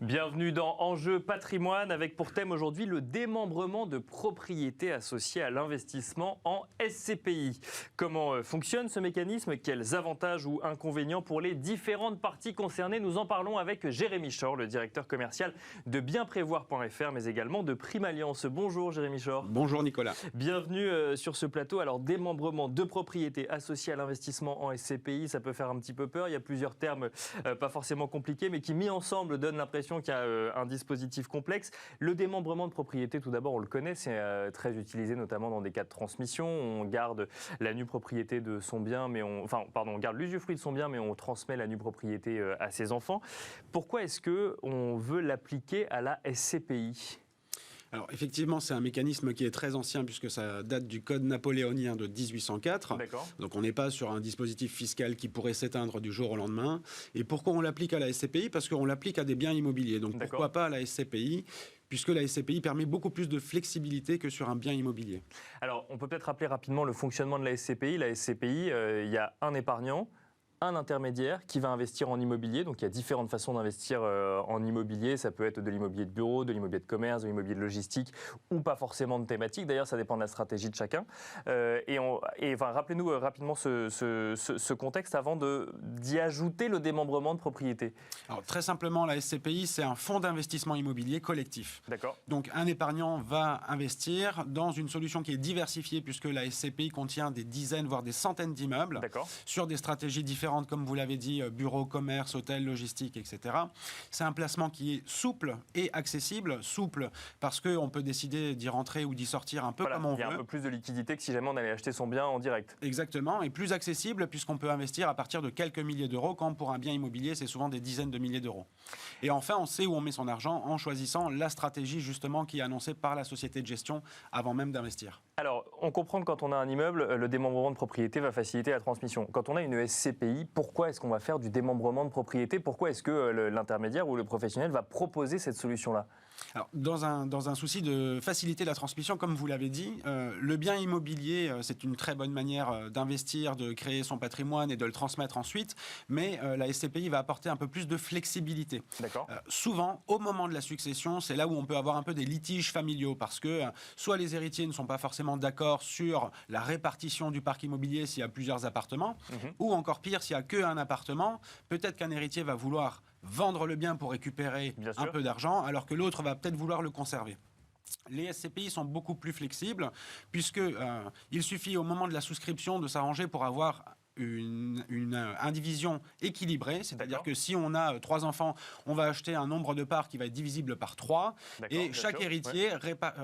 Bienvenue dans Enjeu Patrimoine avec pour thème aujourd'hui le démembrement de propriétés associées à l'investissement en SCPI. Comment fonctionne ce mécanisme? Quels avantages ou inconvénients pour les différentes parties concernées? Nous en parlons avec Jérémy Chor, le directeur commercial de bienprévoir.fr, mais également de Prime Alliance. Bonjour Jérémy Chor. Bonjour Nicolas. Bienvenue sur ce plateau. Alors démembrement de propriétés associées à l'investissement en SCPI, ça peut faire un petit peu peur. Il y a plusieurs termes pas forcément compliqués, mais qui mis ensemble donnent l'impression qu'il y a un dispositif complexe. Le démembrement de propriété, tout d'abord, on le connaît, c'est très utilisé notamment dans des cas de transmission. On garde la nue propriété de son bien, mais on garde l'usufruit de son bien, mais on transmet la nue propriété à ses enfants. Pourquoi est-ce qu'on veut l'appliquer à la SCPI ? Alors effectivement, c'est un mécanisme qui est très ancien puisque ça date du code napoléonien de 1804. D'accord. Donc on n'est pas sur un dispositif fiscal qui pourrait s'éteindre du jour au lendemain. Et pourquoi on l'applique à la SCPI? Parce qu'on l'applique à des biens immobiliers. Donc pourquoi pas à la SCPI? Puisque la SCPI permet beaucoup plus de flexibilité que sur un bien immobilier. Alors on peut peut-être rappeler rapidement le fonctionnement de la SCPI. La SCPI, il y a un épargnant, un intermédiaire qui va investir en immobilier. Donc il y a différentes façons d'investir en immobilier. Ça peut être de l'immobilier de bureau, de l'immobilier de commerce, de l'immobilier de logistique ou pas forcément de thématique. D'ailleurs, ça dépend de la stratégie de chacun. Rappelez-nous rapidement ce contexte avant d'y ajouter le démembrement de propriété. Alors très simplement, la SCPI, c'est un fonds d'investissement immobilier collectif. D'accord. Donc un épargnant va investir dans une solution qui est diversifiée puisque la SCPI contient des dizaines, voire des centaines d'immeubles sur des stratégies différentes, comme vous l'avez dit, bureau, commerce, hôtel, logistique, etc. C'est un placement qui est souple et accessible. Souple parce qu'on peut décider d'y rentrer ou d'y sortir un peu comme on veut. Il y a un peu plus de liquidité que si jamais on allait acheter son bien en direct. Exactement, et plus accessible puisqu'on peut investir à partir de quelques milliers d'euros, quand pour un bien immobilier, c'est souvent des dizaines de milliers d'euros. Et enfin, on sait où on met son argent en choisissant la stratégie justement qui est annoncée par la société de gestion avant même d'investir. Alors, on comprend que quand on a un immeuble, le démembrement de propriété va faciliter la transmission. Quand on a une SCPI, pourquoi est-ce qu'on va faire du démembrement de propriété? Pourquoi est-ce que l'intermédiaire ou le professionnel va proposer cette solution-là? Alors, dans un souci de faciliter la transmission, comme vous l'avez dit, le bien immobilier, c'est une très bonne manière d'investir, de créer son patrimoine et de le transmettre ensuite, mais la SCPI va apporter un peu plus de flexibilité. D'accord. Souvent, au moment de la succession, c'est là où on peut avoir un peu des litiges familiaux, parce que soit les héritiers ne sont pas forcément d'accord sur la répartition du parc immobilier s'il y a plusieurs appartements, ou encore pire, s'il n'y a qu'un appartement, peut-être qu'un héritier va vouloir vendre le bien pour récupérer un peu d'argent, alors que l'autre va peut-être vouloir le conserver. Les SCPI sont beaucoup plus flexibles, puisque il suffit au moment de la souscription de s'arranger pour avoir une indivision équilibrée, c'est-à-dire que si on a 3 enfants, on va acheter un nombre de parts qui va être divisible par 3, et chaque héritier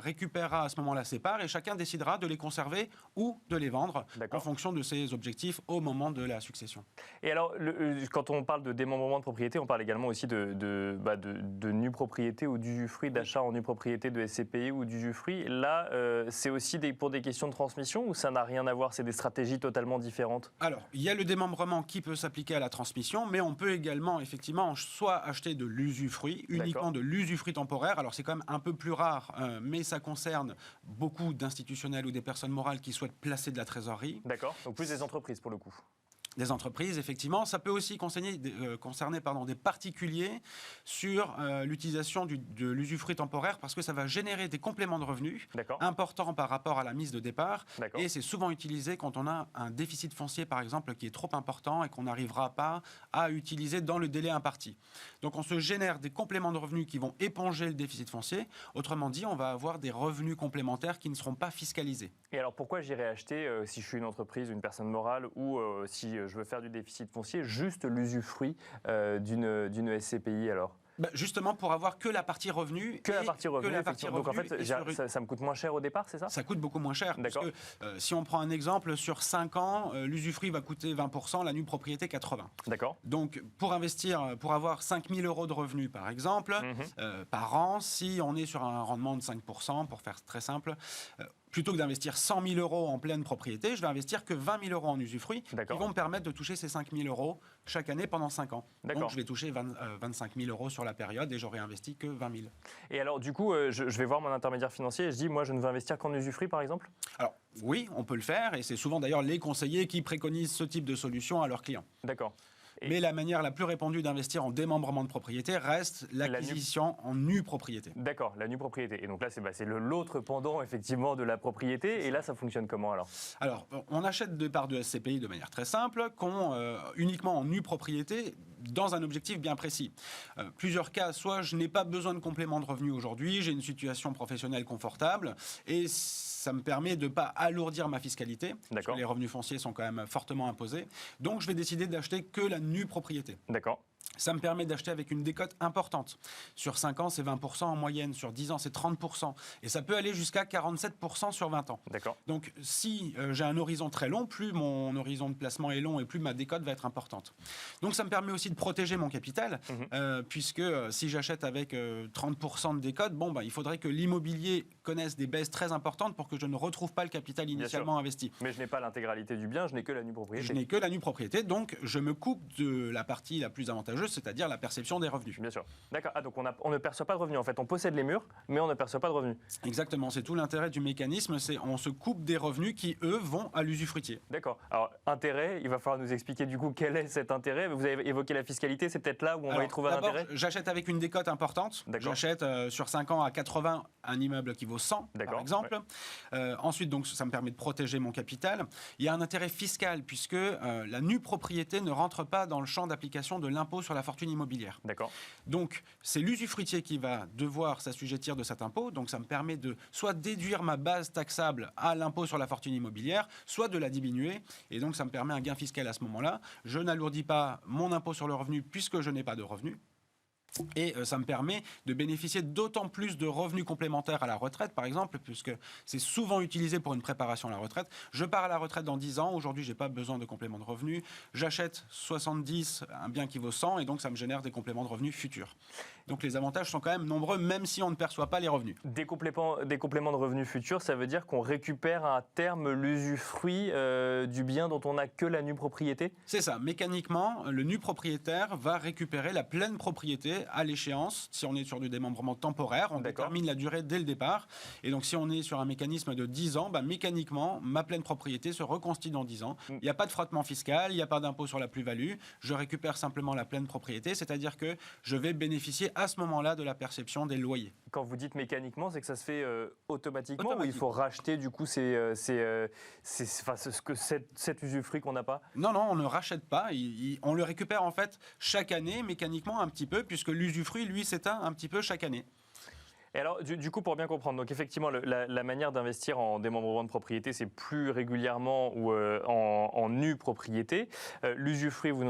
récupérera à ce moment-là ses parts, et chacun décidera de les conserver ou de les vendre en fonction de ses objectifs au moment de la succession. Et alors, quand on parle de démembrement de propriété, on parle également aussi de nue propriété ou d'usufruit, d'achat en nue propriété de SCPI ou d'usufruit. Là, c'est aussi pour des questions de transmission ou ça n'a rien à voir? C'est des stratégies totalement différentes? Alors, il y a le démembrement qui peut s'appliquer à la transmission, mais on peut également, effectivement, soit acheter de l'usufruit, uniquement de l'usufruit temporaire. Alors, c'est quand même un peu plus rare, mais ça concerne beaucoup d'institutionnels ou des personnes morales qui souhaitent placer de la trésorerie. D'accord, donc plus des entreprises pour le coup. Des entreprises, effectivement. Ça peut aussi concerner des particuliers sur l'utilisation de l'usufruit temporaire parce que ça va générer des compléments de revenus importants par rapport à la mise de départ. Et c'est souvent utilisé quand on a un déficit foncier, par exemple, qui est trop important et qu'on n'arrivera pas à utiliser dans le délai imparti. Donc on se génère des compléments de revenus qui vont éponger le déficit foncier. Autrement dit, on va avoir des revenus complémentaires qui ne seront pas fiscalisés. Et alors pourquoi j'irais acheter, si je suis une entreprise, une personne morale ou si je veux faire du déficit foncier, juste l'usufruit d'une SCPI alors? Justement pour avoir que la partie revenu. Que la partie revenu. Donc en fait, ça me coûte moins cher au départ, c'est ça? Ça coûte beaucoup moins cher. Parce que si on prend un exemple, sur 5 ans, l'usufruit va coûter 20%, la nue propriété 80%. D'accord. Donc pour investir, pour avoir 5 000 € de revenus par exemple, par an, si on est sur un rendement de 5%, pour faire très simple, plutôt que d'investir 100 000 € en pleine propriété, je vais investir que 20 000 € en usufruit qui vont me permettre de toucher ces 5 000 € chaque année pendant 5 ans. Donc je vais toucher 25 000 € sur la période et j'aurai investi que 20 000. Et alors du coup, je vais voir mon intermédiaire financier et je dis, moi je ne veux investir qu'en usufruit par exemple? Alors oui, on peut le faire et c'est souvent d'ailleurs les conseillers qui préconisent ce type de solution à leurs clients. D'accord. Mais la manière la plus répandue d'investir en démembrement de propriété reste l'acquisition en nue propriété. D'accord, la nue propriété. Et donc là, c'est l'autre pendant effectivement de la propriété. Et là, ça fonctionne comment alors? Alors, on achète des parts de SCPI de manière très simple, uniquement en nue propriété, dans un objectif bien précis. Plusieurs cas, soit je n'ai pas besoin de complément de revenu aujourd'hui, j'ai une situation professionnelle confortable, et ça me permet de ne pas alourdir ma fiscalité, parce que les revenus fonciers sont quand même fortement imposés. Donc, je vais décider d'acheter que la nue propriété. D'accord. Ça me permet d'acheter avec une décote importante. Sur 5 ans, c'est 20% en moyenne. Sur 10 ans, c'est 30%. Et ça peut aller jusqu'à 47% sur 20 ans. D'accord. Donc, si j'ai un horizon très long, plus mon horizon de placement est long et plus ma décote va être importante. Donc, ça me permet aussi de protéger mon capital, puisque si j'achète avec 30% de décote, il faudrait que l'immobilier connaisse des baisses très importantes pour que je ne retrouve pas le capital initialement investi. Mais je n'ai pas l'intégralité du bien, je n'ai que la nue propriété. Je n'ai que la nue propriété, donc je me coupe de la partie la plus avantageuse, c'est-à-dire la perception des revenus. Bien sûr. D'accord. Ah, donc on ne perçoit pas de revenus. En fait, on possède les murs, mais on ne perçoit pas de revenus. Exactement. C'est tout l'intérêt du mécanisme. C'est on se coupe des revenus qui, eux, vont à l'usufruitier. D'accord. Alors, intérêt, il va falloir nous expliquer du coup quel est cet intérêt. Vous avez évoqué la fiscalité. C'est peut-être là où on va y trouver un intérêt. J'achète avec une décote importante. J'achète sur 5 ans à 80 un immeuble qui vaut 100, par exemple. Ouais. Ensuite, donc, ça me permet de protéger mon capital. Il y a un intérêt fiscal puisque la nue propriété ne rentre pas dans le champ d'application de l'impôt sur la fortune immobilière. D'accord. Donc, c'est l'usufruitier qui va devoir s'assujettir de cet impôt. Donc, ça me permet de soit déduire ma base taxable à l'impôt sur la fortune immobilière, soit de la diminuer. Et donc, ça me permet un gain fiscal à ce moment-là. Je n'alourdis pas mon impôt sur le revenu puisque je n'ai pas de revenus. Et ça me permet de bénéficier d'autant plus de revenus complémentaires à la retraite, par exemple, puisque c'est souvent utilisé pour une préparation à la retraite. Je pars à la retraite dans 10 ans, aujourd'hui, je n'ai pas besoin de complément de revenus. J'achète 70, un bien qui vaut 100, et donc ça me génère des compléments de revenus futurs. Donc les avantages sont quand même nombreux, même si on ne perçoit pas les revenus. Des compléments de revenus futurs, ça veut dire qu'on récupère à terme l'usufruit du bien dont on n'a que la nue propriété? C'est ça. Mécaniquement, le nu propriétaire va récupérer la pleine propriété à l'échéance. Si on est sur du démembrement temporaire, on détermine la durée dès le départ. Et donc, si on est sur un mécanisme de 10 ans, mécaniquement, ma pleine propriété se reconstitue dans 10 ans. Il n'y a pas de frottement fiscal, il n'y a pas d'impôt sur la plus-value. Je récupère simplement la pleine propriété, c'est-à-dire que je vais bénéficier à ce moment-là de la perception des loyers. Quand vous dites mécaniquement, c'est que ça se fait automatiquement ou il faut racheter du coup cet usufruit qu'on n'a pas? Non, on ne rachète pas. On le récupère en fait chaque année, mécaniquement un petit peu, puisque l'usufruit, lui, s'éteint un petit peu chaque année. Et alors, du coup, pour bien comprendre, donc effectivement, la manière d'investir en démembrement de propriété, c'est plus régulièrement ou en nue propriété. L'usufruit, vous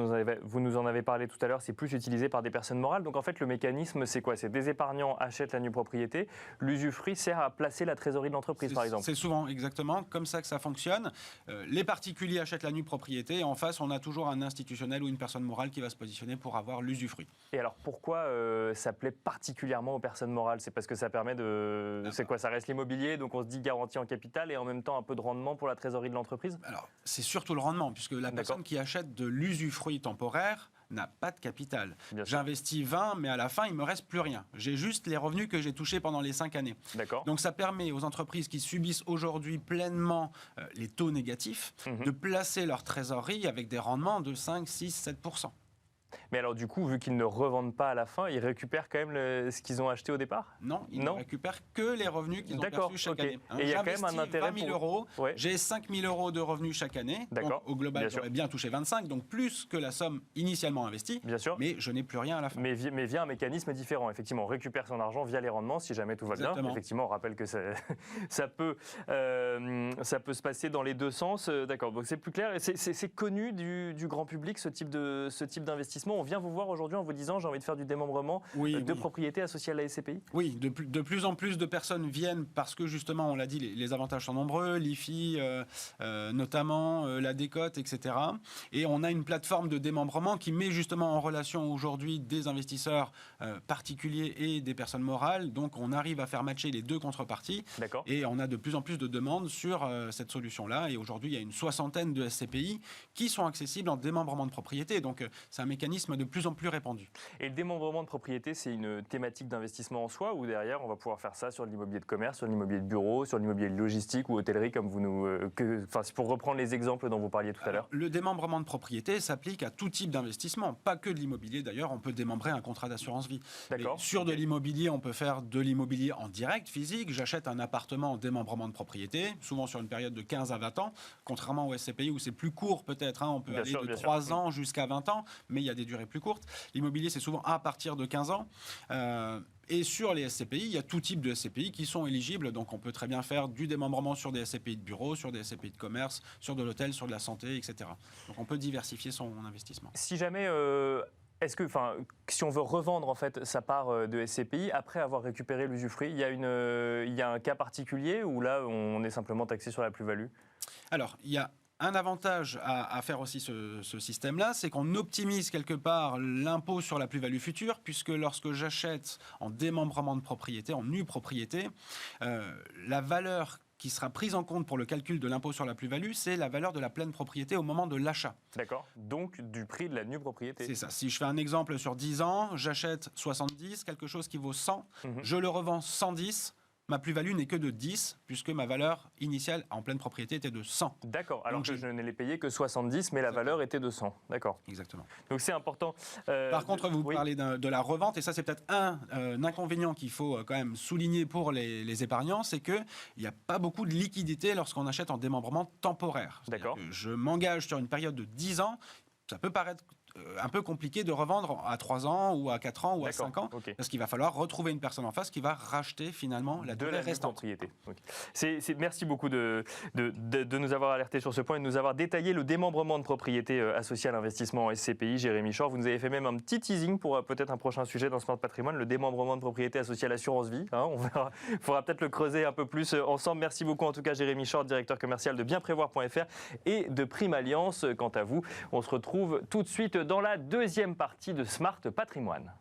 nous en avez parlé tout à l'heure, c'est plus utilisé par des personnes morales. Donc en fait, le mécanisme, c'est quoi? C'est des épargnants achètent la nue propriété. L'usufruit sert à placer la trésorerie de l'entreprise, par exemple. C'est souvent exactement comme ça que ça fonctionne. Les particuliers achètent la nue propriété et en face, on a toujours un institutionnel ou une personne morale qui va se positionner pour avoir l'usufruit. Et alors, pourquoi ça plaît particulièrement aux personnes morales? C'est parce que ça permet de... C'est quoi? Ça reste l'immobilier, donc on se dit garantie en capital et en même temps un peu de rendement pour la trésorerie de l'entreprise? Alors, c'est surtout le rendement, puisque la personne qui achète de l'usufruit temporaire n'a pas de capital. J'investis 20, mais à la fin, il ne me reste plus rien. J'ai juste les revenus que j'ai touchés pendant les 5 années. Donc ça permet aux entreprises qui subissent aujourd'hui pleinement les taux négatifs de placer leur trésorerie avec des rendements de 5, 6, 7%. Mais alors du coup, vu qu'ils ne revendent pas à la fin, ils récupèrent quand même ce qu'ils ont acheté au départ? Non, ils ne récupèrent que les revenus qu'ils ont perçus chaque année. Et il y a quand même un intérêt 20 000 euros, j'ai 5 000 euros de revenus chaque année. Donc, au global, j'aurais bien touché 25, donc plus que la somme initialement investie. Bien sûr. Mais je n'ai plus rien à la fin. Mais via un mécanisme différent. Effectivement, on récupère son argent via les rendements si jamais tout va bien. Effectivement, on rappelle que ça peut se passer dans les deux sens. D'accord, donc c'est plus clair. C'est connu du grand public, ce type d'investissement. On vient vous voir aujourd'hui en vous disant j'ai envie de faire du démembrement de propriété associée à la SCPI? Oui, de plus en plus de personnes viennent parce que justement, on l'a dit, les avantages sont nombreux, l'IFI notamment, la décote, etc. Et on a une plateforme de démembrement qui met justement en relation aujourd'hui des investisseurs particuliers et des personnes morales. Donc on arrive à faire matcher les deux contreparties. Et on a de plus en plus de demandes sur cette solution-là. Et aujourd'hui, il y a une 60aine de SCPI qui sont accessibles en démembrement de propriété. Donc c'est un mécanisme mécanisme de plus en plus répandu. Et le démembrement de propriété, c'est une thématique d'investissement en soi, ou derrière, on va pouvoir faire ça sur l'immobilier de commerce, sur l'immobilier de bureau, sur l'immobilier de logistique ou hôtellerie, comme vous nous... pour reprendre les exemples dont vous parliez tout à l'heure. Le démembrement de propriété s'applique à tout type d'investissement, pas que de l'immobilier d'ailleurs. On peut démembrer un contrat d'assurance vie. D'accord. Sur de l'immobilier, on peut faire de l'immobilier en direct, physique. J'achète un appartement en démembrement de propriété, souvent sur une période de 15 à 20 ans, contrairement au SCPI où c'est plus court peut-être. On peut aller de 3 ans jusqu'à 20 ans, mais il y a des durées plus courtes. L'immobilier, c'est souvent à partir de 15 ans. Et sur les SCPI, il y a tout type de SCPI qui sont éligibles. Donc, on peut très bien faire du démembrement sur des SCPI de bureau, sur des SCPI de commerce, sur de l'hôtel, sur de la santé, etc. Donc, on peut diversifier son investissement. Si jamais... si on veut revendre en fait sa part de SCPI après avoir récupéré l'usufruit, il y a un cas particulier où là on est simplement taxé sur la plus-value? Alors, il y a un avantage à faire aussi ce système-là, c'est qu'on optimise quelque part l'impôt sur la plus-value future, puisque lorsque j'achète en démembrement de propriété, en nue propriété, la valeur qui sera prise en compte pour le calcul de l'impôt sur la plus-value, c'est la valeur de la pleine propriété au moment de l'achat. D'accord. Donc du prix de la nue propriété. C'est ça. Si je fais un exemple sur 10 ans, j'achète 70, quelque chose qui vaut 100, je le revends 110, ma plus-value n'est que de 10, puisque ma valeur initiale en pleine propriété était de 100. D'accord, alors que je n'ai payé que 70, mais la valeur était de 100. D'accord. Exactement. Donc c'est important. Par contre, vous parlez de la revente, et ça c'est peut-être un inconvénient qu'il faut quand même souligner pour les épargnants, c'est qu'il n'y a pas beaucoup de liquidité lorsqu'on achète en démembrement temporaire. D'accord. Je m'engage sur une période de 10 ans, ça peut paraître un peu compliqué de revendre à 3 ans ou à 4 ans ou à 5 ans, parce qu'il va falloir retrouver une personne en face qui va racheter finalement la durée restante. Propriété. Okay. Merci beaucoup de nous avoir alertés sur ce point et de nous avoir détaillé le démembrement de propriété associé à l'investissement en SCPI. Jérémy Chor, vous nous avez fait même un petit teasing pour peut-être un prochain sujet dans Smart Patrimoine, le démembrement de propriété associé à l'assurance vie. On verra. Il faudra peut-être le creuser un peu plus ensemble. Merci beaucoup en tout cas Jérémy Chor, directeur commercial de bienprévoir.fr et de Prime Alliance. Quant à vous, on se retrouve tout de suite dans la deuxième partie de Smart Patrimoine.